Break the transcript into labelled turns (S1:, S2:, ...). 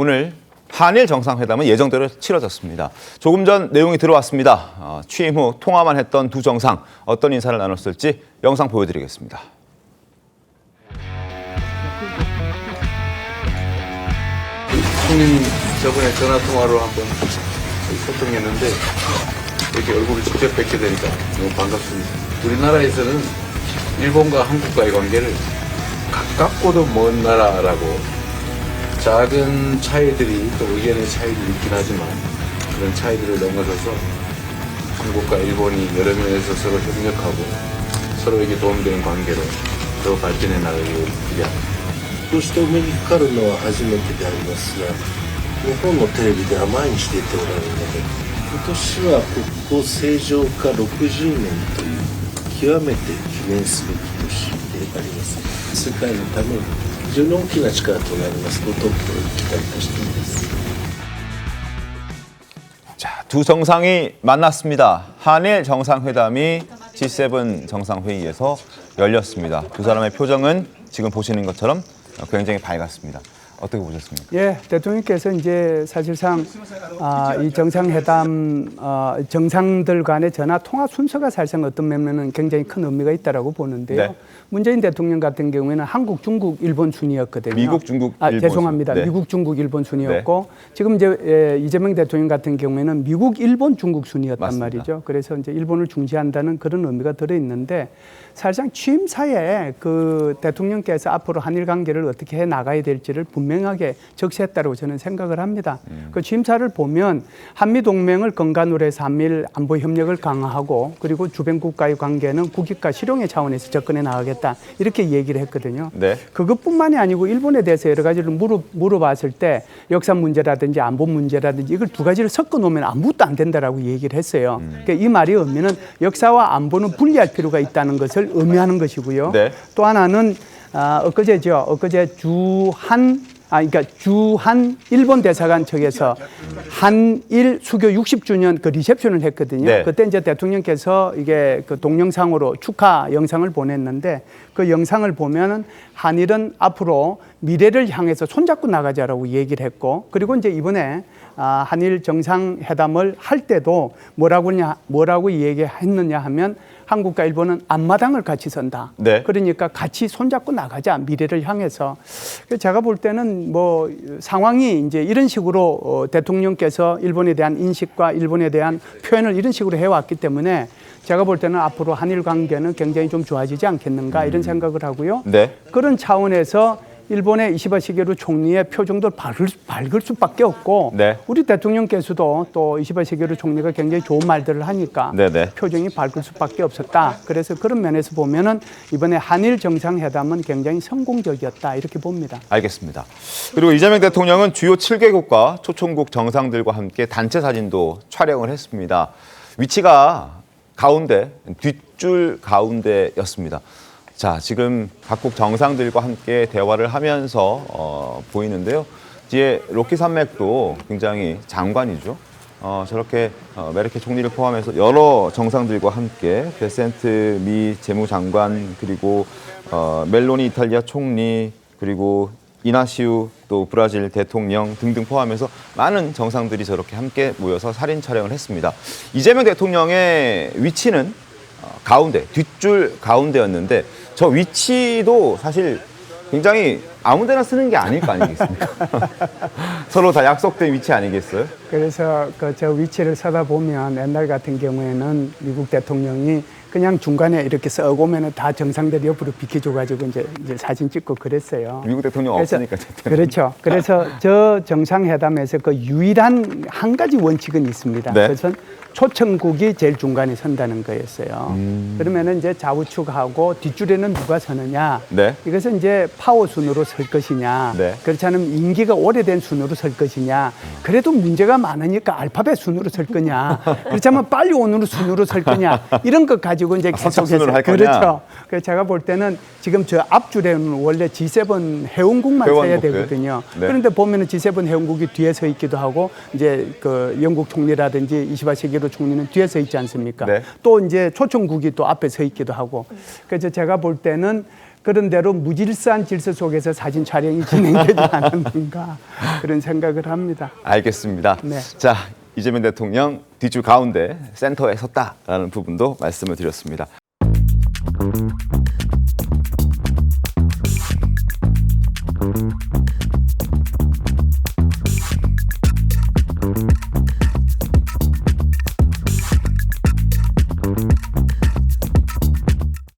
S1: 오늘 한일 정상회담은 예정대로 치러졌습니다. 조금 전 내용이 들어왔습니다. 취임 후 통화만 했던 두 정상 어떤 인사를 나눴을지 영상 보여드리겠습니다.
S2: 총리 저번에 전화 통화로 한번 소통했는데 이렇게 얼굴을 직접 뵙게 되니까 너무 반갑습니다. 우리나라에서는 일본과 한국과의 관계를 가깝고도 먼 나라라고 작은 차이들이 또 의견의 차이들이 있긴 하지만 그런 차이들을 넘어서서 한국과 일본이 여러 면에서 서로 협력하고 서로에게 도움되는 관계로 더 발전해 나가기를 기대합니다.
S3: こうしてお目にかかるのは初めてでありますが、日本のテレビでは毎日出ておられるので、今年は国交正常化60年という極めて記念すべき年であります。世界のために非常に大きな力となりますことを期待いたしています。
S1: 자, 두 정상이 만났습니다. 한일 정상회담이 G7 정상회의에서 열렸습니다. 두 사람의 표정은 지금 보시는 것처럼 굉장히 밝았습니다. 어떻게 보셨습니까?
S4: 예, 대통령께서 이제 사실상 이 정상회담 정상들 간의 전화 통화 순서가 사실상 어떤 면에는 굉장히 큰 의미가 있다라고 보는데요.
S1: 네.
S4: 문재인 대통령 같은 경우에는 한국, 중국, 일본 순이었거든요.
S1: 미국, 중국, 일본.
S4: 죄송합니다.
S1: 네.
S4: 미국, 중국, 일본 순이었고 지금 이제 이재명 대통령 같은 경우에는 미국, 일본, 중국 순이었단
S1: 맞습니다.
S4: 말이죠. 그래서 이제 일본을 중시한다는 그런 의미가 들어 있는데 사실상 취임사에 그 대통령께서 앞으로 한일 관계를 어떻게 해 나가야 될지를 분명하게 적시했다고 저는 생각을 합니다. 그 취임사를 보면 한미 동맹을 근간으로 해서 한미일 안보 협력을 강화하고 그리고 주변 국가의 관계는 국익과 실용의 차원에서 접근해 나가겠다 이렇게 얘기를 했거든요.
S1: 네.
S4: 그것뿐만이 아니고 일본에 대해서 여러 가지를 물어봤을 때 역사 문제라든지 안보 문제라든지 이걸 두 가지를 섞어 놓으면 아무것도 안 된다라고 얘기를 했어요. 그러니까 이 말의 의미는 역사와 안보는 분리할 필요가 있다는 것을 의미하는 것이고요.
S1: 네.
S4: 또 하나는 엊그제죠. 엊그제 주한 일본 대사관 측에서 한일 수교 60주년 그 리셉션을 했거든요.
S1: 네.
S4: 그때 이제 대통령께서 이게 그 동영상으로 축하 영상을 보냈는데 그 영상을 보면은 한일은 앞으로 미래를 향해서 손잡고 나가자라고 얘기를 했고 그리고 이제 이번에 한일 정상회담을 할 때도 뭐라고 얘기했느냐 하면 한국과 일본은 앞마당을 같이 선다.
S1: 네.
S4: 그러니까 같이 손잡고 나가자 미래를 향해서. 제가 볼 때는 뭐 상황이 이제 이런 식으로 대통령께서 일본에 대한 인식과 일본에 대한 표현을 이런 식으로 해왔기 때문에 제가 볼 때는 앞으로 한일 관계는 굉장히 좀 좋아지지 않겠는가 이런 생각을 하고요.
S1: 네.
S4: 그런 차원에서 일본의 이시바 시게루 총리의 표정도 밝을 수밖에 없고
S1: 네.
S4: 우리 대통령께서도 또 이시바 시게루 총리가 굉장히 좋은 말들을 하니까
S1: 네네.
S4: 표정이 밝을 수밖에 없었다. 그래서 그런 면에서 보면은 이번에 한일 정상회담은 굉장히 성공적이었다 이렇게 봅니다.
S1: 알겠습니다. 그리고 이재명 대통령은 주요 7개국과 초청국 정상들과 함께 단체 사진도 촬영을 했습니다. 위치가 가운데, 뒷줄 가운데였습니다. 자, 지금 각국 정상들과 함께 대화를 하면서 보이는데요. 뒤에 로키 산맥도 굉장히 장관이죠. 저렇게 메르켈 총리를 포함해서 여러 정상들과 함께 베센트 미 재무장관 그리고 멜로니 이탈리아 총리 그리고 이나시우 또 브라질 대통령 등등 포함해서 많은 정상들이 저렇게 함께 모여서 사진 촬영을 했습니다. 이재명 대통령의 위치는 가운데, 뒷줄 가운데였는데 저 위치도 사실 굉장히 아무 데나 쓰는 게 아닐 거 아니겠습니까? 서로 다 약속된 위치 아니겠어요?
S4: 그래서 저 위치를 서다 보면 옛날 같은 경우에는 미국 대통령이 그냥 중간에 이렇게 썩으면은 다 정상들이 옆으로 비켜줘가지고 이제 사진 찍고 그랬어요.
S1: 미국 대통령 없으니까.
S4: 그렇죠. 그래서 저 정상회담에서 그 유일한 한 가지 원칙은 있습니다.
S1: 네.
S4: 그것은 초청국이 제일 중간에 선다는 거였어요. 그러면은 이제 좌우측하고 뒷줄에는 누가 서느냐.
S1: 네.
S4: 이것은 이제 파워 순으로 설 것이냐.
S1: 네.
S4: 그렇지 않으면 임기가 오래된 순으로 설 것이냐. 그래도 문제가 많으니까 알파벳 순으로 설 거냐. 그렇지 않으면 빨리 오는 순으로 설 거냐. 이런 것 가지고 이제
S1: 선착순으로 할 거냐.
S4: 그렇죠. 그래서 제가 볼 때는 지금 저 앞줄에는 원래 G7 회원국만 서야
S1: 회원국들.
S4: 되거든요.
S1: 네.
S4: 그런데 보면은 G7 회원국이 뒤에 서 있기도 하고 이제 그 영국 총리라든지 이시바 시게루 총리는 뒤에 서 있지 않습니까?
S1: 네.
S4: 또 이제 초청국이 또 앞에 서 있기도 하고. 그래서 제가 볼 때는 그런 대로 무질서한 질서 속에서 사진 촬영이 진행되지 않았는가 그런 생각을 합니다.
S1: 알겠습니다.
S4: 네.
S1: 자, 이재명 대통령 뒷줄 가운데 센터에 섰다라는 부분도 말씀을 드렸습니다.